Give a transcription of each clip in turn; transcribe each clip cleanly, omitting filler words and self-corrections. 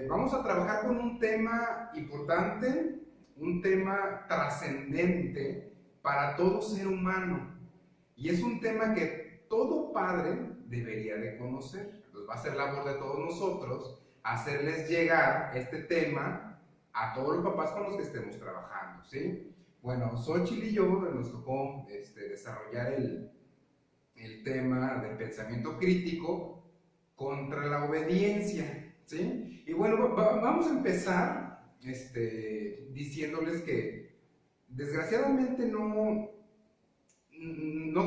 Vamos a trabajar con un tema importante, un tema trascendente para todo ser humano. Y es un tema que todo padre debería de conocer. Entonces va a ser labor de todos nosotros hacerles llegar este tema a todos los papás con los que estemos trabajando, ¿sí? Bueno, Xochitl y yo nos tocó desarrollar el tema del pensamiento crítico contra la obediencia, ¿sí? Y bueno, vamos a empezar diciéndoles que desgraciadamente no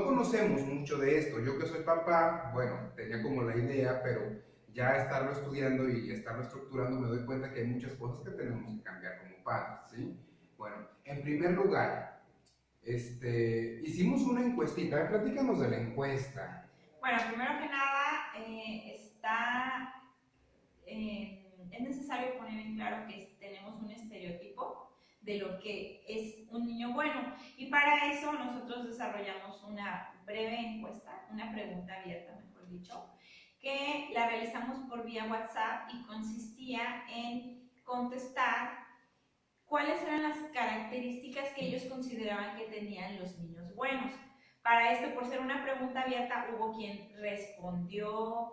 conocemos mucho de esto. Yo que soy papá, bueno, tenía como la idea, pero ya estarlo estudiando y estarlo estructurando me doy cuenta que hay muchas cosas que tenemos que cambiar como padres, ¿sí? Bueno, en primer lugar, hicimos una encuestita. A ver, platícanos de la encuesta. Bueno, primero que nada, es necesario poner en claro que tenemos un estereotipo de lo que es un niño bueno. Y para eso nosotros desarrollamos una breve encuesta, una pregunta abierta, mejor dicho, que la realizamos por vía WhatsApp y consistía en contestar cuáles eran las características que ellos consideraban que tenían los niños buenos. Para esto, por ser una pregunta abierta, hubo quien respondió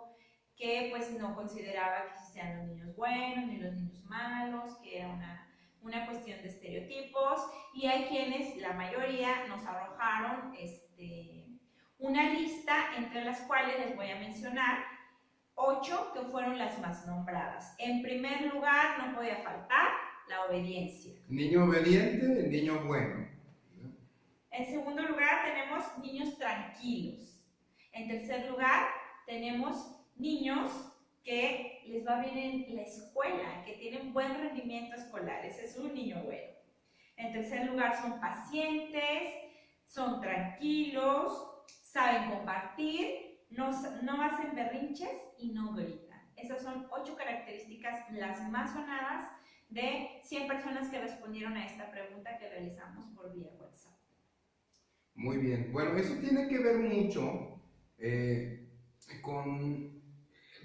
que pues no consideraba que existían los niños buenos ni los niños malos, que era una cuestión de estereotipos, y hay quienes, la mayoría, nos arrojaron una lista entre las cuales les voy a mencionar 8 que fueron las más nombradas. En primer lugar, no podía faltar la obediencia. Niño obediente, niño bueno. En segundo lugar, tenemos niños tranquilos. En tercer lugar, tenemos niños que les va bien en la escuela, que tienen buen rendimiento escolar. Ese es un niño bueno. En tercer lugar, son pacientes, son tranquilos, saben compartir, no hacen berrinches y no gritan. Esas son 8 características, las más sonadas de 100 personas que respondieron a esta pregunta que realizamos por vía WhatsApp. Muy bien. Bueno, eso tiene que ver mucho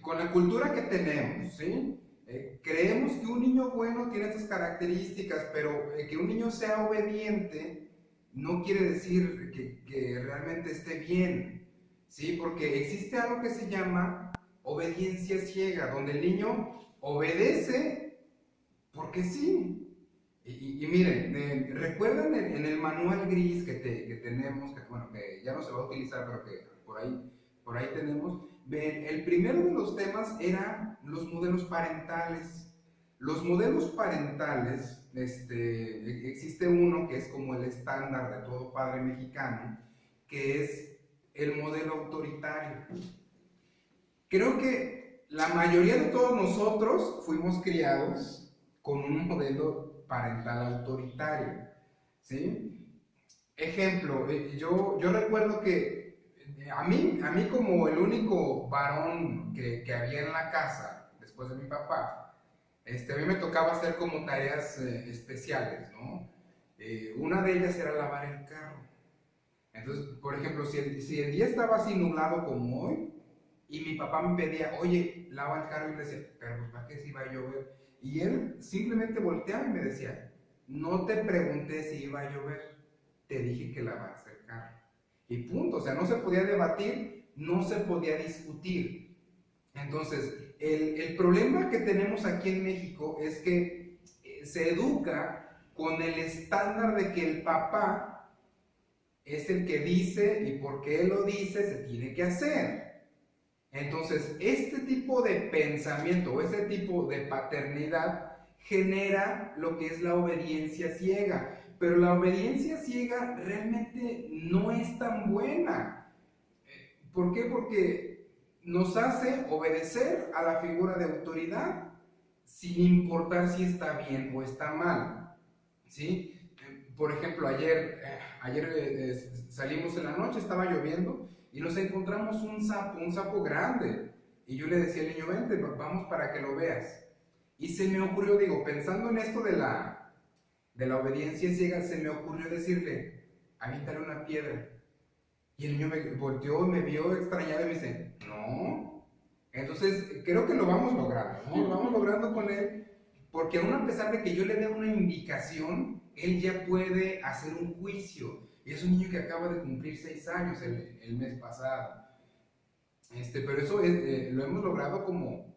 con la cultura que tenemos, ¿sí? Creemos que un niño bueno tiene estas características, pero que un niño sea obediente no quiere decir que realmente esté bien, ¿sí? Porque existe algo que se llama obediencia ciega, donde el niño obedece porque sí. Y miren, recuerdan en el manual gris que tenemos, que ya no se va a utilizar, pero que por ahí tenemos, ven, el primero de los temas era los modelos parentales. Los modelos parentales, existe uno que es como el estándar de todo padre mexicano, que es el modelo autoritario. Creo que la mayoría de todos nosotros fuimos criados con un modelo parental autoritario, ¿sí? Ejemplo, yo recuerdo que a mí como el único varón que había en la casa, después de mi papá, a mí me tocaba hacer como tareas especiales, ¿no? Una de ellas era lavar el carro. Entonces, por ejemplo, si el día estaba así nublado como hoy, y mi papá me pedía, oye, lava el carro, y le decía, pero ¿para qué si iba a llover? Y él simplemente volteaba y me decía, no te pregunté si iba a llover, te dije que lavaras el carro. Y punto, o sea, no se podía debatir, no se podía discutir. Entonces, el problema que tenemos aquí en México es que se educa con el estándar de que el papá es el que dice y porque él lo dice se tiene que hacer. Entonces, este tipo de pensamiento o este tipo de paternidad genera lo que es la obediencia ciega. Pero la obediencia ciega realmente no es tan buena. ¿Por qué? Porque nos hace obedecer a la figura de autoridad sin importar si está bien o está mal, ¿sí? Por ejemplo, ayer salimos en la noche, estaba lloviendo y nos encontramos un sapo grande. Y yo le decía al niño, vente, vamos para que lo veas. Y se me ocurrió, digo, pensando en esto de la obediencia ciega, se me ocurrió decirle, aviéntale una piedra. Y el niño me volteó y me vio extrañado y me dice, no. Entonces, creo que lo vamos logrando, ¿no? Lo vamos logrando dándole, porque aún a pesar de que yo le dé una indicación, él ya puede hacer un juicio. Y es un niño que acaba de cumplir 6 años el mes pasado. Pero eso lo hemos logrado como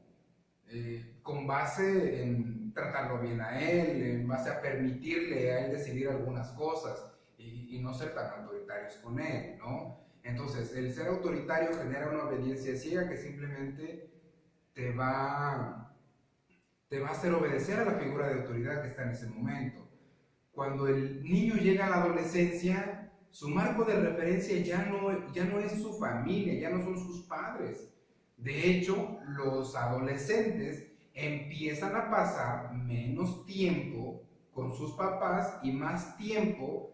con base en tratarlo bien a él, en base a permitirle a él decidir algunas cosas y no ser tan autoritarios con él, ¿no? Entonces, el ser autoritario genera una obediencia ciega que simplemente te va a hacer obedecer a la figura de autoridad que está en ese momento. Cuando el niño llega a la adolescencia, su marco de referencia ya no es su familia, ya no son sus padres. De hecho, los adolescentes empiezan a pasar menos tiempo con sus papás y más tiempo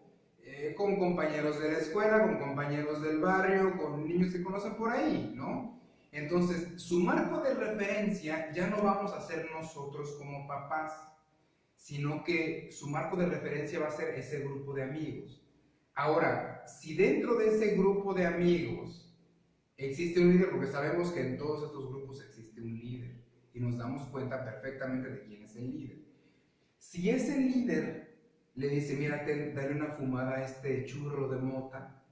con compañeros de la escuela, con compañeros del barrio, con niños que conocen por ahí, ¿no? Entonces, su marco de referencia ya no vamos a ser nosotros como papás, sino que su marco de referencia va a ser ese grupo de amigos. Ahora, si dentro de ese grupo de amigos existe un líder, porque sabemos que en todos estos grupos existe un líder, y nos damos cuenta perfectamente de quién es el líder. Si ese líder le dice, mira, dale una fumada a este churro de mota,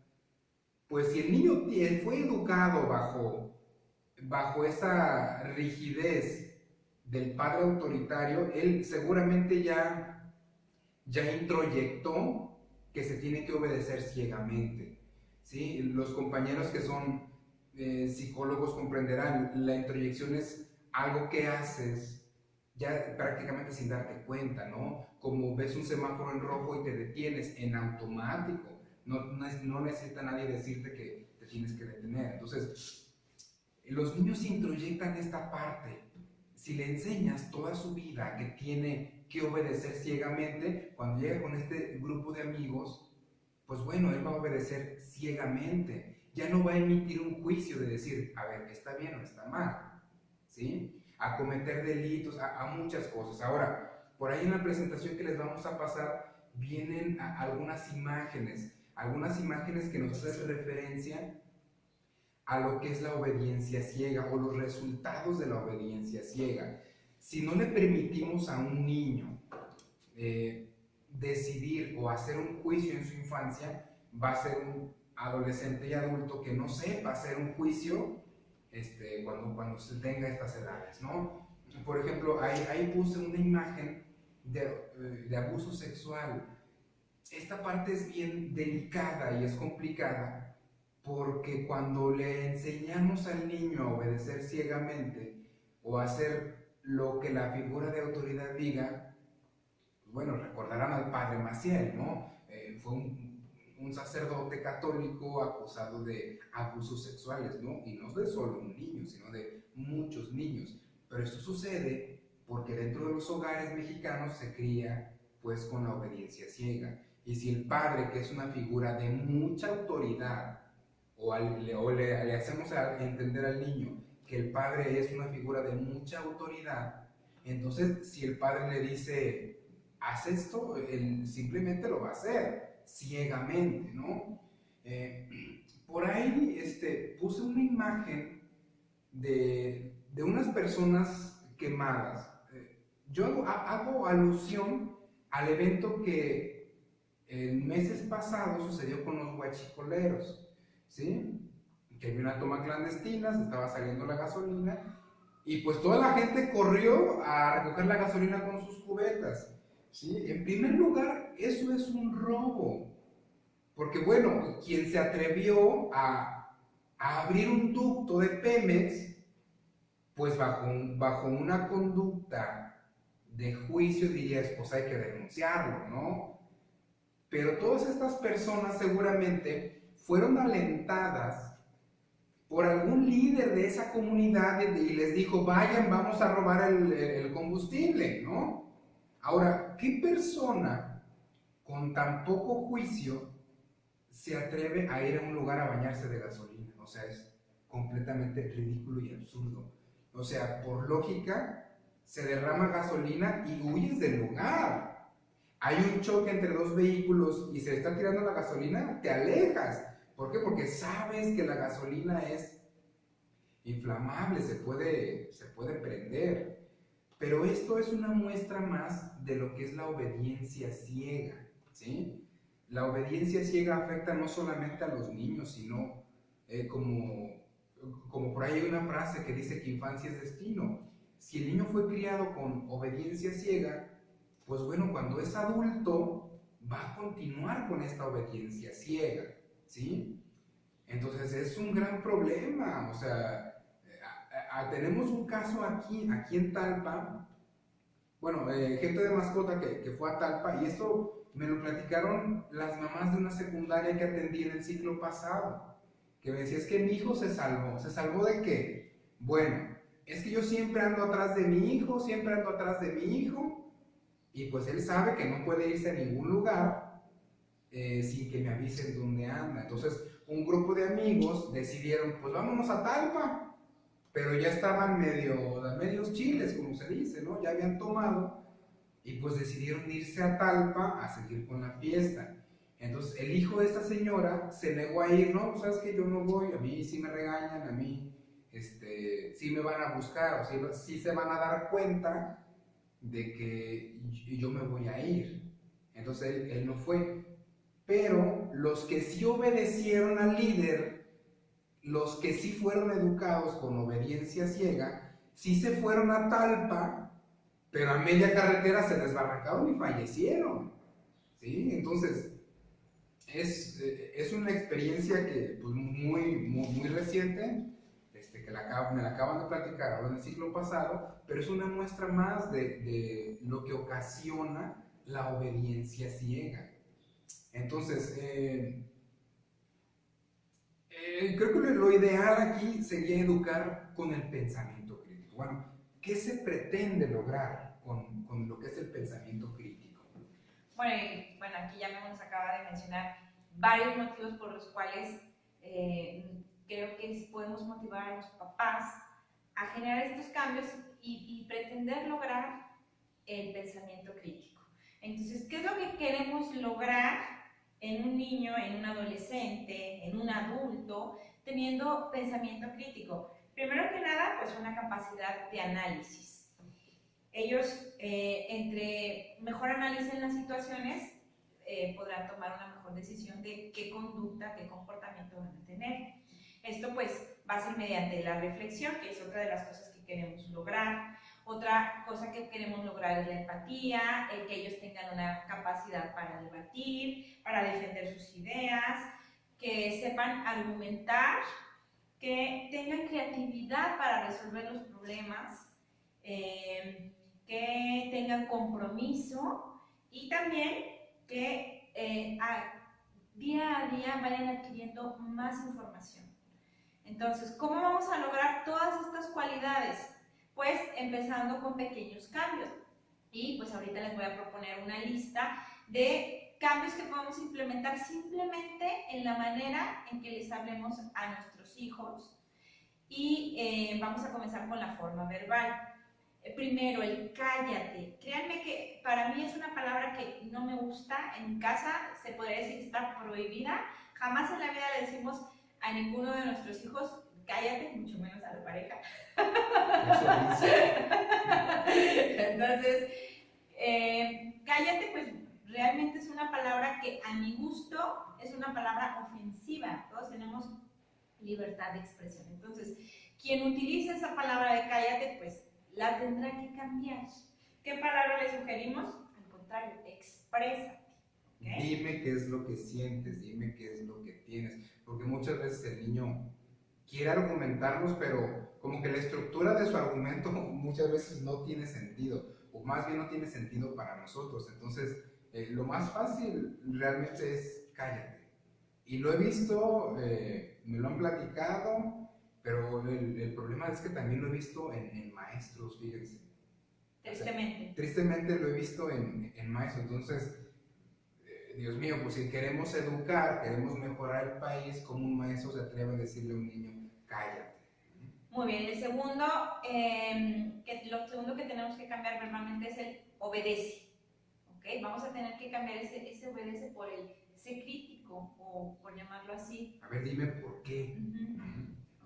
pues si el niño fue educado bajo esa rigidez del padre autoritario, él seguramente ya introyectó que se tiene que obedecer ciegamente, ¿sí? Los compañeros que son psicólogos comprenderán, la introyección es algo que haces ya prácticamente sin darte cuenta, ¿no? Como ves un semáforo en rojo y te detienes en automático, no necesita nadie decirte que te tienes que detener. Entonces, los niños introyectan esta parte. Si le enseñas toda su vida que tiene que obedecer ciegamente, cuando llega con este grupo de amigos, pues bueno, él va a obedecer ciegamente. Ya no va a emitir un juicio de decir, a ver, está bien o está mal, ¿sí? A cometer delitos, a muchas cosas. Ahora, por ahí en la presentación que les vamos a pasar, vienen algunas imágenes que nos hacen referencia a lo que es la obediencia ciega o los resultados de la obediencia ciega. Si no le permitimos a un niño decidir o hacer un juicio en su infancia, va a ser un adolescente y adulto que no sepa hacer un juicio cuando se tenga estas edades, ¿no? Por ejemplo, ahí puse una imagen de abuso sexual. Esta parte es bien delicada y es complicada, porque cuando le enseñamos al niño a obedecer ciegamente o a hacer lo que la figura de autoridad diga, pues bueno, recordarán al padre Maciel, ¿no? Fue un sacerdote católico acusado de abusos sexuales, ¿no? Y no de solo un niño, sino de muchos niños. Pero esto sucede porque dentro de los hogares mexicanos se cría pues con la obediencia ciega. Y si el padre, que es una figura de mucha autoridad, o le hacemos entender al niño que el padre es una figura de mucha autoridad, entonces si el padre le dice, haz esto, él simplemente lo va a hacer, ciegamente, ¿no? Por ahí puse una imagen de unas personas quemadas. Yo hago alusión al evento que en meses pasados sucedió con los huachicoleros, ¿sí? Que había una toma clandestina, se estaba saliendo la gasolina y pues toda la gente corrió a recoger la gasolina con sus cubetas, ¿sí? En primer lugar, eso es un robo, porque bueno, quien se atrevió a abrir un ducto de Pemex, pues bajo una conducta de juicio dirías, pues hay que denunciarlo, ¿no? Pero todas estas personas seguramente fueron alentadas por algún líder de esa comunidad y les dijo, vayan, vamos a robar el combustible, ¿no? Ahora, ¿qué persona con tan poco juicio se atreve a ir a un lugar a bañarse de gasolina? O sea, es completamente ridículo y absurdo. O sea, por lógica, se derrama gasolina y huyes del lugar. Hay un choque entre dos vehículos y se está tirando la gasolina, te alejas. ¿Por qué? Porque sabes que la gasolina es inflamable, se puede prender. Pero esto es una muestra más de lo que es la obediencia ciega, ¿sí? La obediencia ciega afecta no solamente a los niños, sino como por ahí hay una frase que dice que infancia es destino. Si el niño fue criado con obediencia ciega, pues bueno, cuando es adulto va a continuar con esta obediencia ciega, ¿sí? Entonces es un gran problema, o sea, tenemos un caso aquí en Talpa, bueno, gente de mascota que fue a Talpa, y eso me lo platicaron las mamás de una secundaria que atendí en el ciclo pasado, que me decía, es que mi hijo ¿se salvó de qué? Bueno, es que yo siempre ando atrás de mi hijo, siempre ando atrás de mi hijo, y pues él sabe que no puede irse a ningún lugar sin que me avisen dónde anda. Entonces, un grupo de amigos decidieron, pues vámonos a Talpa, pero ya estaban medios chiles, como se dice, ¿no? Ya habían tomado y pues decidieron irse a Talpa a seguir con la fiesta. Entonces, el hijo de esta señora se negó a ir, ¿no? Pues sabes que yo no voy, a mí sí me regañan, a mí sí me van a buscar, o sí se van a dar cuenta de que yo me voy a ir. Entonces él no fue. Pero los que sí obedecieron al líder, los que sí fueron educados con obediencia ciega, sí se fueron a Talpa, pero a media carretera se desbarrancaron y fallecieron. ¿Sí? Entonces, es una experiencia que, pues, muy reciente, que me la acaban de platicar ahora en el siglo pasado, pero es una muestra más de lo que ocasiona la obediencia ciega. Entonces, creo que lo ideal aquí sería educar con el pensamiento crítico. Bueno, ¿qué se pretende lograr con lo que es el pensamiento crítico? Bueno, aquí ya nos acaba de mencionar varios motivos por los cuales creo que podemos motivar a los papás a generar estos cambios y pretender lograr el pensamiento crítico. Entonces, ¿qué es lo que queremos lograr en un niño, en un adolescente, en un adulto, teniendo pensamiento crítico? Primero que nada, pues una capacidad de análisis. Ellos, entre mejor analicen las situaciones, podrán tomar una mejor decisión de qué conducta, qué comportamiento van a tener. Esto pues va a ser mediante la reflexión, que es otra de las cosas que queremos lograr. Otra cosa que queremos lograr es la empatía, el que ellos tengan una capacidad para debatir, para defender sus ideas, que sepan argumentar, que tengan creatividad para resolver los problemas, que tengan compromiso y también que día a día vayan adquiriendo más información. Entonces, ¿cómo vamos a lograr todas estas cualidades? Pues empezando con pequeños cambios. Y pues ahorita les voy a proponer una lista de cambios que podemos implementar simplemente en la manera en que les hablemos a nuestros hijos. Y vamos a comenzar con la forma verbal. Primero, el cállate. Créanme que para mí es una palabra que no me gusta. En casa se podría decir que está prohibida. Jamás en la vida le decimos a ninguno de nuestros hijos cállate, mucho menos a la pareja. Entonces, cállate, pues realmente es una palabra que a mi gusto es una palabra ofensiva. Todos tenemos libertad de expresión. Entonces, quien utilice esa palabra de cállate, pues la tendrá que cambiar. ¿Qué palabra le sugerimos? Al contrario, exprésate. ¿Okay? Dime qué es lo que sientes, dime qué es lo que tienes, porque muchas veces el niño quiere argumentarnos, pero como que la estructura de su argumento muchas veces no tiene sentido, o más bien no tiene sentido para nosotros. Entonces, lo más fácil realmente es cállate. Y lo he visto, me lo han platicado, pero el problema es que también lo he visto en maestros, fíjense. Tristemente. O sea, tristemente lo he visto en maestros. Entonces, Dios mío, pues si queremos educar, queremos mejorar el país, como un maestro se atreve a decirle a un niño, cállate. Muy bien, lo segundo que tenemos que cambiar verbalmente es el obedece. ¿Okay? Vamos a tener que cambiar ese obedece por el sé crítico, o por llamarlo así. A ver, dime por qué.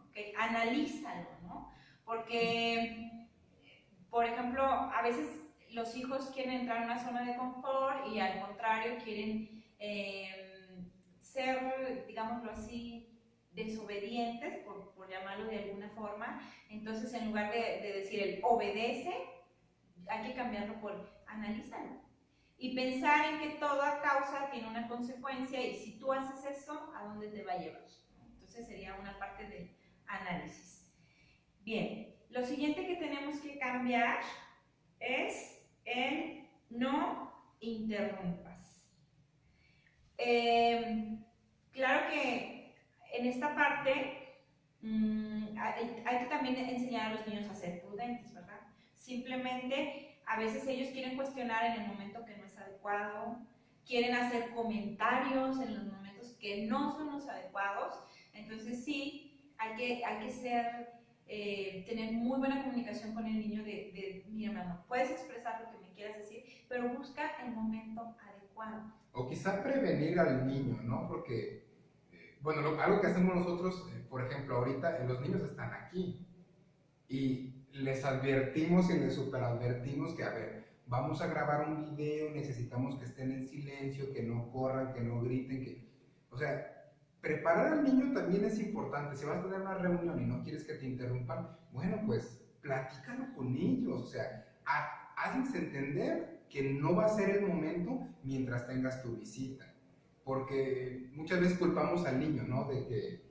Okay. Analízalo, ¿no? Porque por ejemplo, a veces los hijos quieren entrar en una zona de confort y al contrario quieren ser, digámoslo así, desobedientes, por llamarlo de alguna forma. Entonces, en lugar de decir el obedece, hay que cambiarlo por analízalo. Y pensar en que toda causa tiene una consecuencia y si tú haces eso, ¿a dónde te va a llevar? Entonces sería una parte del análisis. Bien, lo siguiente que tenemos que cambiar es el no interrumpas. Claro que en esta parte hay que también enseñar a los niños a ser prudentes, ¿verdad? Simplemente a veces ellos quieren cuestionar en el momento que no es adecuado, quieren hacer comentarios en los momentos que no son los adecuados. Entonces sí, hay que tener muy buena comunicación con el niño mira, mi amor, puedes expresar lo que me quieras decir, pero busca el momento adecuado. O quizá prevenir al niño, ¿no? Porque, bueno, algo que hacemos nosotros, por ejemplo, ahorita los niños están aquí y les advertimos y les superadvertimos que, a ver, vamos a grabar un video, necesitamos que estén en silencio, que no corran, que no griten, o sea, preparar al niño también es importante. Si vas a tener una reunión y no quieres que te interrumpan, bueno, pues platícalo con ellos, o sea, hazles entender que no va a ser el momento mientras tengas tu visita, porque muchas veces culpamos al niño, ¿no? De que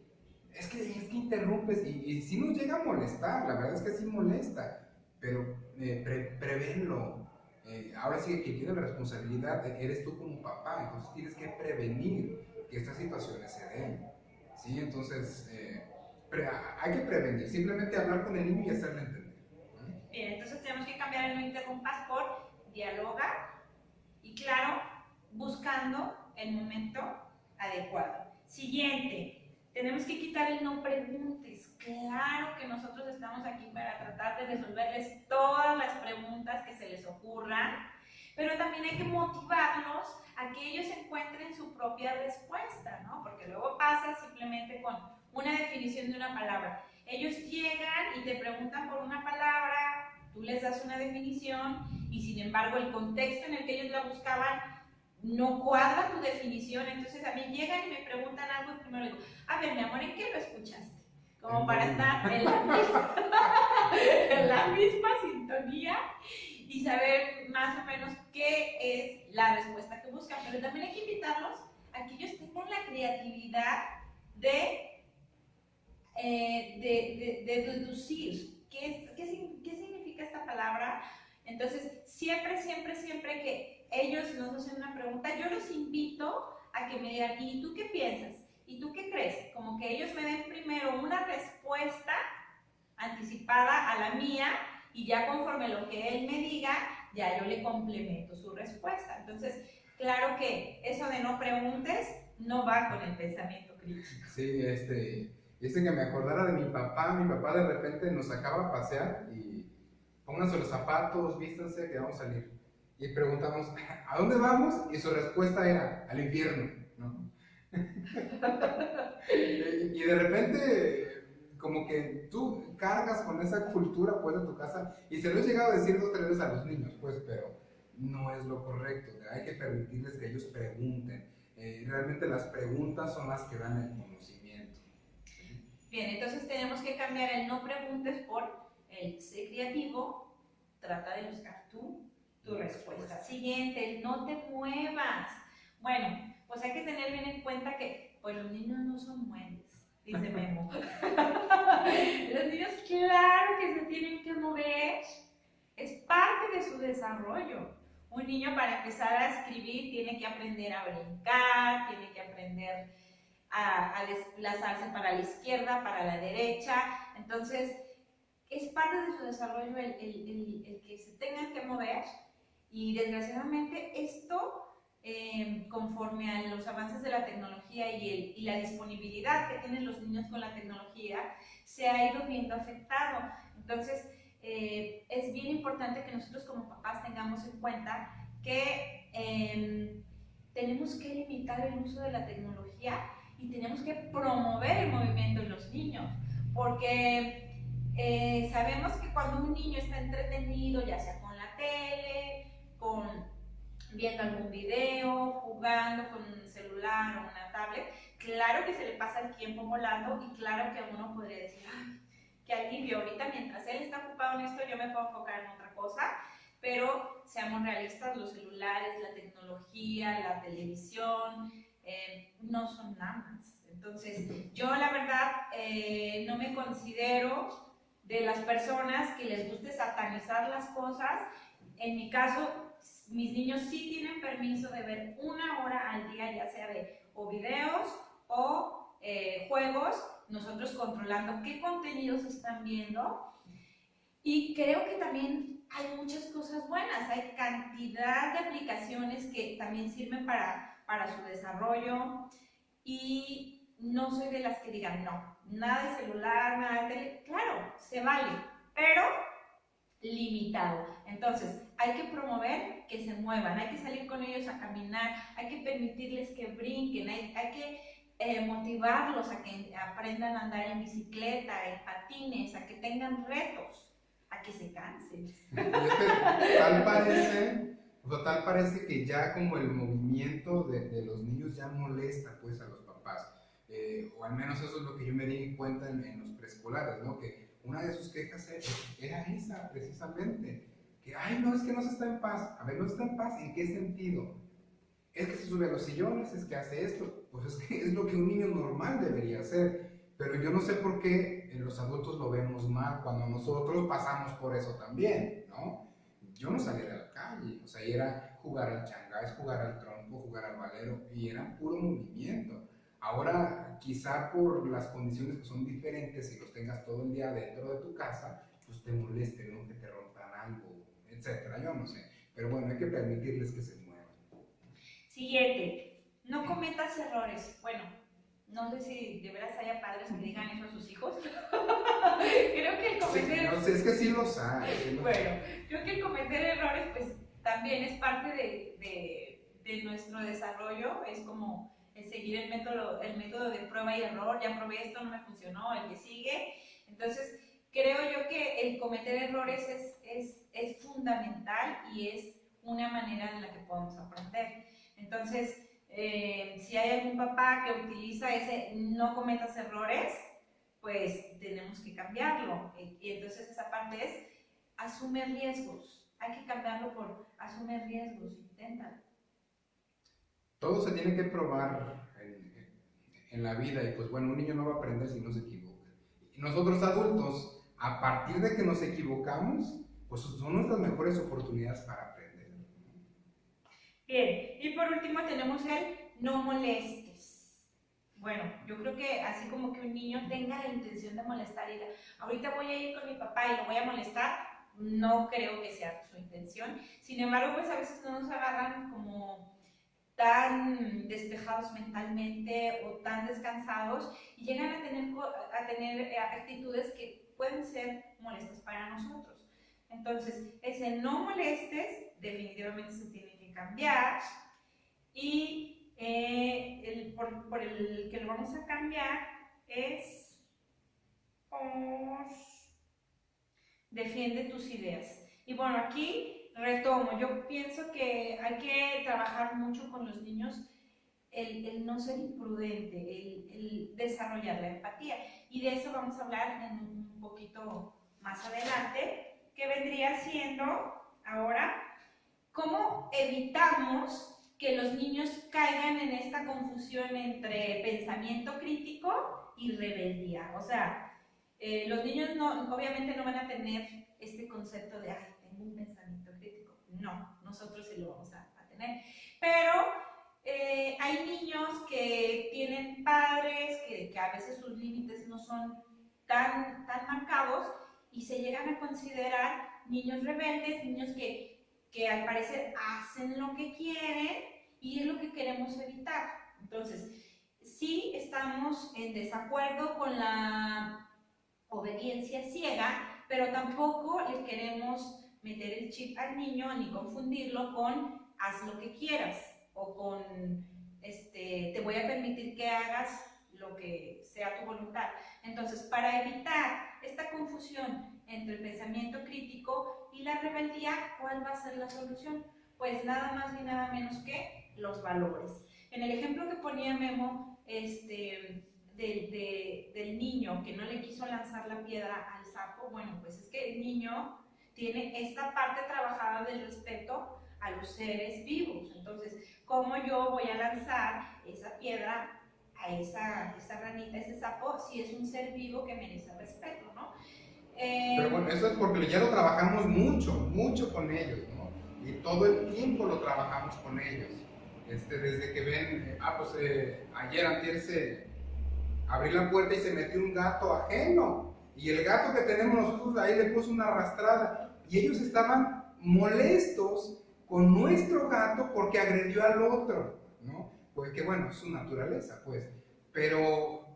es que interrumpes y sí nos llega a molestar, la verdad es que sí molesta, pero prevenlo. Ahora sí que quien tiene la responsabilidad eres tú como papá, entonces tienes que prevenir que estas situaciones se den, ¿sí? Entonces hay que prevenir, simplemente hablar con el niño y hacerle entender. Bien, entonces tenemos que cambiar el no interrumpas por dialoga y claro, buscando el momento adecuado. Siguiente, tenemos que quitar el no preguntes. Claro que nosotros estamos aquí para tratar de resolverles todas las preguntas que se les ocurran, pero también hay que motivarlos a que ellos encuentren su propia respuesta, ¿no? Porque luego pasa simplemente con una definición de una palabra. Ellos llegan y te preguntan por una palabra, tú les das una definición y sin embargo el contexto en el que ellos la buscaban no cuadra tu definición, entonces a mí llegan y me preguntan algo y primero digo, a ver mi amor, ¿en qué lo escuchaste? Como para estar en la misma sintonía y saber más o menos qué es la respuesta que buscan, pero también hay que invitarlos a que ellos tengan la creatividad de deducir qué significa esta palabra. Entonces, siempre que ellos nos hacen una pregunta, yo los invito a que me digan, ¿y tú qué piensas? ¿Y tú qué crees? Como que ellos me den primero una respuesta anticipada a la mía y ya conforme lo que él me diga, ya yo le complemento su respuesta. Entonces, claro que eso de no preguntes no va con el pensamiento crítico. Sí, que me acordara de mi papá de repente nos sacaba a pasear y pónganse los zapatos, vístanse que vamos a salir. Y preguntamos, ¿a dónde vamos? Y su respuesta era, al infierno, ¿no? Y de repente, como que tú cargas con esa cultura pues de tu casa, y se lo he llegado a decir 2 o 3 veces a los niños, pues, pero no es lo correcto. Hay que permitirles que ellos pregunten. Realmente las preguntas son las que dan el conocimiento. Bien, entonces tenemos que cambiar el no preguntes por el sé creativo, trata de buscar tu respuesta. Siguiente, el no te muevas. Bueno, pues hay que tener bien en cuenta que pues los niños no son muebles, dice Memo. Los niños claro que se tienen que mover, es parte de su desarrollo. Un niño para empezar a escribir tiene que aprender a brincar, tiene que aprender a desplazarse para la izquierda, para la derecha. Entonces, es parte de su desarrollo el que se tengan que mover y desgraciadamente esto, conforme a los avances de la tecnología y la disponibilidad que tienen los niños con la tecnología, se ha ido viendo afectado. Entonces, es bien importante que nosotros como papás tengamos en cuenta que tenemos que limitar el uso de la tecnología y tenemos que promover el movimiento en los niños, porque Sabemos que cuando un niño está entretenido, ya sea con la tele, viendo algún video, jugando con un celular o una tablet, claro que se le pasa el tiempo volando y claro que uno podría decir, ay, qué alivio, ahorita mientras él está ocupado en esto, yo me puedo enfocar en otra cosa, pero seamos realistas, los celulares, la tecnología, la televisión, no son nada más. Entonces, yo la verdad no me considero de las personas que les guste satanizar las cosas. En mi caso, mis niños sí tienen permiso de ver 1 hora al día, ya sea de o videos o juegos, nosotros controlando qué contenidos están viendo. Y creo que también hay muchas cosas buenas, hay cantidad de aplicaciones que también sirven para su desarrollo, y no soy de las que digan no, nada de celular, nada de tele, claro, se vale, pero limitado. Entonces, hay que promover que se muevan, hay que salir con ellos a caminar, hay que permitirles que brinquen, hay que motivarlos a que aprendan a andar en bicicleta, en patines, a que tengan retos, a que se cansen. Y es que tal parece que ya como el movimiento de los niños ya molesta pues a los papás. O al menos eso es lo que yo me di cuenta en los preescolares, ¿no? Que una de sus quejas era esa, precisamente. Que, ay, no, es que no se está en paz. A ver, ¿no está en paz? ¿En qué sentido? Es que se sube a los sillones, es que hace esto. Pues es que es lo que un niño normal debería hacer. Pero yo no sé por qué en los adultos lo vemos mal cuando nosotros pasamos por eso también, ¿no? Yo no salía de la calle, o sea, era jugar al changás, jugar al trompo, jugar al valero, y era puro movimiento. Ahora, quizá por las condiciones que son diferentes y los tengas todo el día dentro de tu casa, pues te moleste, ¿no? Que te rompan algo, etcétera, yo no sé. Pero bueno, hay que permitirles que se muevan. Siguiente, no cometas errores. Bueno, no sé si de veras haya padres que digan eso a sus hijos. Creo que el cometer... Sí, no sé, es que sí los hay. Bueno, creo que el cometer errores pues también es parte de nuestro desarrollo, es como el seguir el método de prueba y error, ya probé esto, no me funcionó, el que sigue. Entonces, creo yo que el cometer errores es fundamental y es una manera en la que podemos aprender. Entonces, si hay algún papá que utiliza ese no cometas errores, pues tenemos que cambiarlo. Y entonces esa parte es asume riesgos. Hay que cambiarlo por asume riesgos, inténtalo. Todo se tiene que probar en la vida y pues bueno, un niño no va a aprender si no se equivoca. Y nosotros adultos, a partir de que nos equivocamos, pues son nuestras mejores oportunidades para aprender. Bien, y por último tenemos el no molestes. Bueno, yo creo que así como que un niño tenga la intención de molestar y diga, ahorita voy a ir con mi papá y lo voy a molestar, no creo que sea su intención. Sin embargo, pues a veces no nos agarran como tan despejados mentalmente o tan descansados y llegan a tener actitudes que pueden ser molestas para nosotros. Entonces, ese no molestes definitivamente se tiene que cambiar, y por el que lo vamos a cambiar es por defiende tus ideas. Y bueno, aquí retomo, yo pienso que hay que trabajar mucho con los niños el no ser imprudente, el desarrollar la empatía. Y de eso vamos a hablar en un poquito más adelante, que vendría siendo ahora cómo evitamos que los niños caigan en esta confusión entre pensamiento crítico y rebeldía. O sea, los niños obviamente no van a tener este concepto de, ay, tengo un pensamiento crítico. No, nosotros sí lo vamos a tener. Pero hay niños que tienen padres que a veces sus límites no son tan marcados y se llegan a considerar niños rebeldes, niños que al parecer hacen lo que quieren, y es lo que queremos evitar. Entonces, sí estamos en desacuerdo con la obediencia ciega, pero tampoco le queremos meter el chip al niño ni confundirlo con haz lo que quieras o con te voy a permitir que hagas lo que sea tu voluntad. Entonces, para evitar esta confusión entre el pensamiento crítico y la rebeldía, ¿cuál va a ser la solución? Pues nada más y nada menos que los valores. En el ejemplo que ponía Memo, del niño que no le quiso lanzar la piedra al sapo, bueno, pues es que el niño tiene esta parte trabajada del respeto a los seres vivos. Entonces, ¿cómo yo voy a lanzar esa piedra a esa ranita, ese sapo, si es un ser vivo que merece respeto, ¿no? Pero bueno, eso es porque ya lo trabajamos mucho con ellos, ¿no? Y todo el tiempo lo trabajamos con ellos. Desde que ven, ayer antier abrí la puerta y se metió un gato ajeno. Y el gato que tenemos nosotros ahí le puso una arrastrada. Y ellos estaban molestos con nuestro gato porque agredió al otro, ¿no? Porque bueno, es su naturaleza, pues. Pero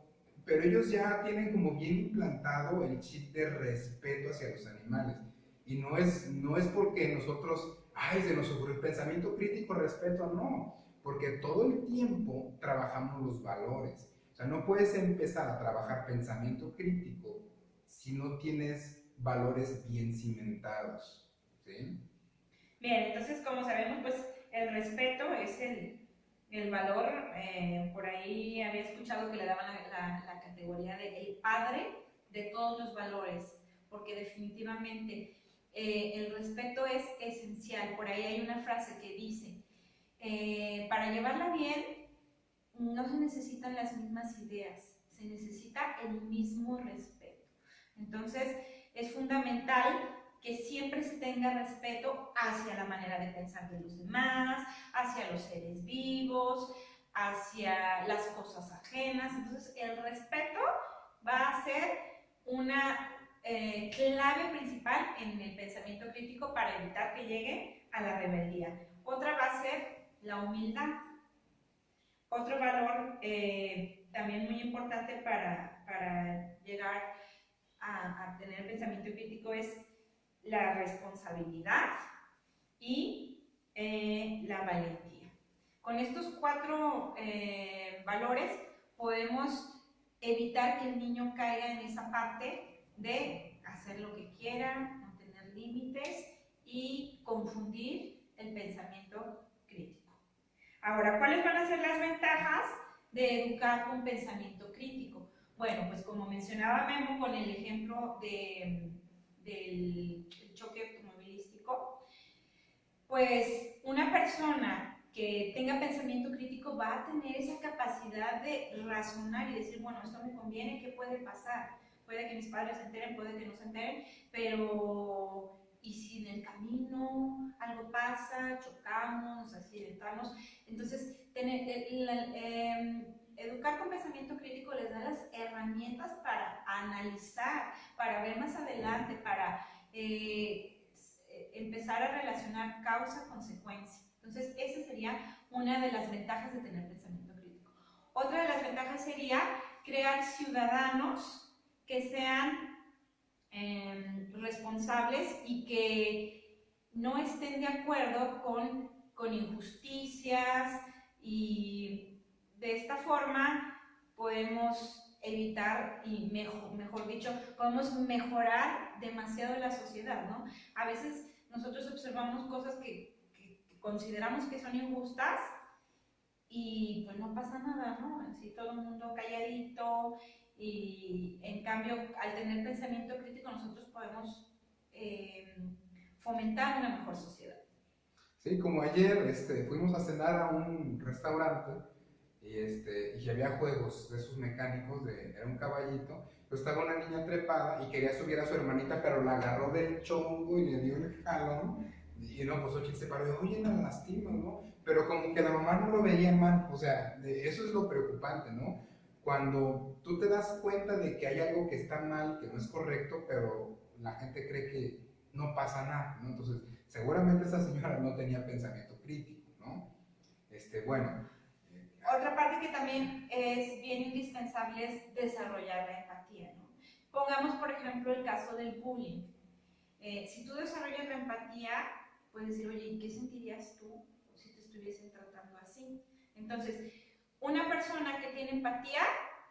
ellos ya tienen como bien implantado el chip de respeto hacia los animales. Y no es porque nosotros, ay, se nos ocurrió el pensamiento crítico, respeto, no. Porque todo el tiempo trabajamos los valores. O sea, no puedes empezar a trabajar pensamiento crítico si no tienes valores bien cimentados, ¿sí? Bien, entonces como sabemos, pues el respeto es el valor, por ahí había escuchado que le daban la categoría de el padre de todos los valores, porque definitivamente el respeto es esencial. Por ahí hay una frase que dice, para llevarla bien no se necesitan las mismas ideas, se necesita el mismo respeto. Entonces es fundamental que siempre se tenga respeto hacia la manera de pensar de los demás, hacia los seres vivos, hacia las cosas ajenas. Entonces el respeto va a ser una clave principal en el pensamiento crítico para evitar que llegue a la rebeldía. Otra va a ser la humildad. Otro valor también muy importante para llegar a tener pensamiento crítico es la responsabilidad y la valentía. Con estos 4 valores podemos evitar que el niño caiga en esa parte de hacer lo que quiera, no tener límites y confundir el pensamiento crítico. Ahora, ¿cuáles van a ser las ventajas de educar con pensamiento crítico? Bueno, pues como mencionaba Memo con el ejemplo del choque automovilístico, pues una persona que tenga pensamiento crítico va a tener esa capacidad de razonar y decir, bueno, esto me conviene, ¿qué puede pasar? Puede que mis padres se enteren, puede que no se enteren, pero ¿y si en el camino algo pasa, chocamos, nos accidentamos? Entonces, educar con pensamiento crítico les da las herramientas para analizar, para ver más adelante, para empezar a relacionar causa-consecuencia. Entonces, esa sería una de las ventajas de tener pensamiento crítico. Otra de las ventajas sería crear ciudadanos que sean responsables y que no estén de acuerdo con injusticias, y de esta forma podemos evitar y mejor dicho, podemos mejorar demasiado la sociedad, ¿no? A veces nosotros observamos cosas que consideramos que son injustas y pues no pasa nada, ¿no? Así todo el mundo calladito, y en cambio al tener pensamiento crítico nosotros podemos fomentar una mejor sociedad. Sí, como ayer fuimos a cenar a un restaurante y había juegos de esos mecánicos, era un caballito, pero estaba una niña trepada y quería subir a su hermanita, pero la agarró del chongo y le dio el jalón. Y no, pues Xochitl se paró y oye, la lastimas, ¿no? Pero como que la mamá no lo veía mal, o sea, eso es lo preocupante, ¿no? Cuando tú te das cuenta de que hay algo que está mal, que no es correcto, pero la gente cree que no pasa nada, ¿no? Entonces, seguramente esa señora no tenía pensamiento crítico, ¿no? Bueno. Otra parte que también es bien indispensable es desarrollar la empatía, ¿no? Pongamos, por ejemplo, el caso del bullying. Si tú desarrollas la empatía, puedes decir, oye, ¿qué sentirías tú si te estuviesen tratando así? Entonces, una persona que tiene empatía,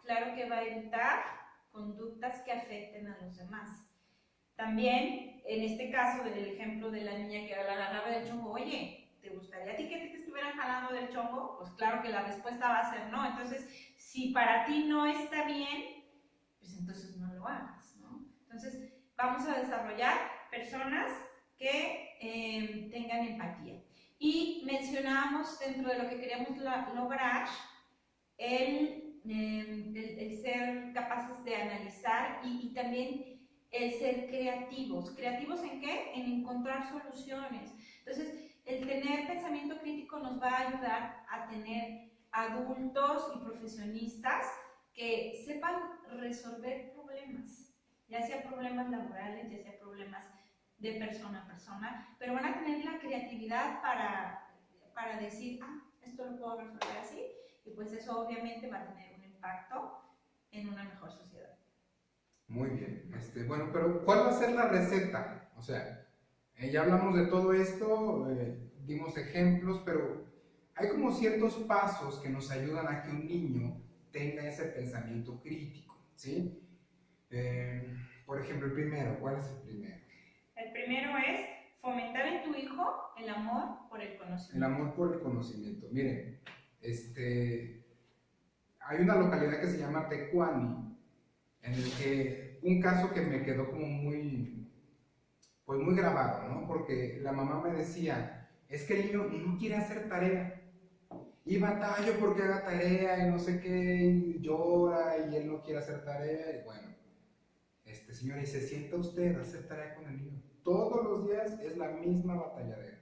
claro que va a evitar conductas que afecten a los demás. También, en este caso del ejemplo de la niña que hablaba del chongo, oye, ¿te gustaría a ti que te estuvieran jalando del chongo? Pues claro que la respuesta va a ser no. Entonces, si para ti no está bien, pues entonces no lo hagas, ¿no? Entonces, vamos a desarrollar personas que tengan empatía. Y mencionábamos dentro de lo que queremos lograr el ser capaces de analizar y también el ser creativos. ¿Creativos en qué? En encontrar soluciones. Entonces, el tener pensamiento crítico nos va a ayudar a tener adultos y profesionistas que sepan resolver problemas, ya sea problemas laborales, ya sea problemas de persona a persona, pero van a tener la creatividad para decir, ah, esto lo puedo resolver así, y pues eso obviamente va a tener un impacto en una mejor sociedad. Muy bien. Bueno, pero ¿cuál va a ser la receta? O sea, ya hablamos de todo esto, dimos ejemplos, pero hay como ciertos pasos que nos ayudan a que un niño tenga ese pensamiento crítico, ¿sí? Por ejemplo, el primero, ¿cuál es el primero? El primero es fomentar en tu hijo el amor por el conocimiento. El amor por el conocimiento. Miren, hay una localidad que se llama Tecuani, en el que un caso que me quedó como pues muy grabado, ¿no? Porque la mamá me decía, es que el niño no quiere hacer tarea, y batallo porque haga tarea, y no sé qué, y llora, y él no quiere hacer tarea, y bueno, señora, y se sienta usted a hacer tarea con el niño, todos los días es la misma batalladera.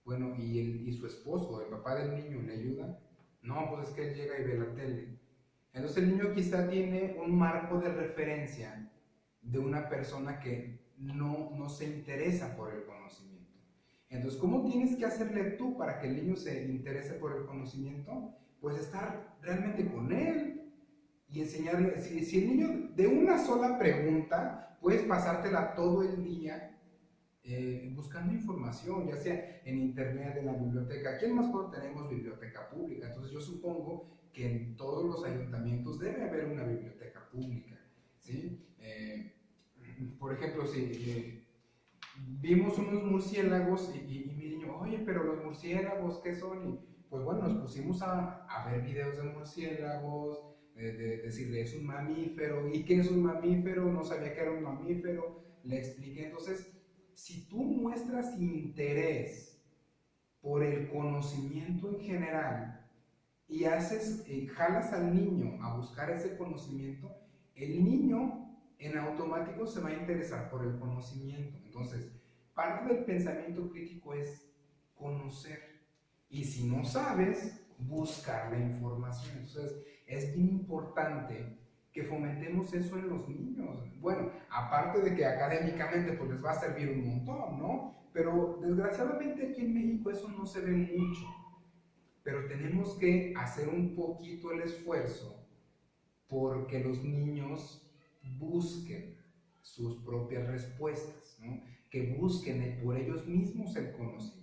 Bueno, y su esposo, el papá del niño, ¿le ayuda? No, pues es que él llega y ve la tele. Entonces el niño quizá tiene un marco de referencia de una persona que no se interesa por el conocimiento. Entonces, ¿cómo tienes que hacerle tú para que el niño se interese por el conocimiento? Pues estar realmente con él y enseñarle. Si el niño de una sola pregunta, puedes pasártela todo el día buscando información, ya sea en internet, en la biblioteca. Aquí en Mascota tenemos biblioteca pública, entonces yo supongo que en todos los ayuntamientos debe haber una biblioteca pública, ¿sí? Por ejemplo, si vimos unos murciélagos y mi niño, oye, pero los murciélagos, ¿qué son? Y pues bueno, nos pusimos a ver videos de murciélagos, de decirle, es un mamífero, ¿y qué es un mamífero? No sabía que era un mamífero, le expliqué. Entonces, si tú muestras interés por el conocimiento en general y jalas al niño a buscar ese conocimiento, el niño en automático se va a interesar por el conocimiento. Entonces, parte del pensamiento crítico es conocer. Y si no sabes, buscar la información. Entonces, es bien importante que fomentemos eso en los niños. Bueno, aparte de que académicamente pues les va a servir un montón, ¿no? Pero desgraciadamente aquí en México eso no se ve mucho. Pero tenemos que hacer un poquito el esfuerzo porque los niños busquen sus propias respuestas, ¿no? Que busquen por ellos mismos el conocimiento.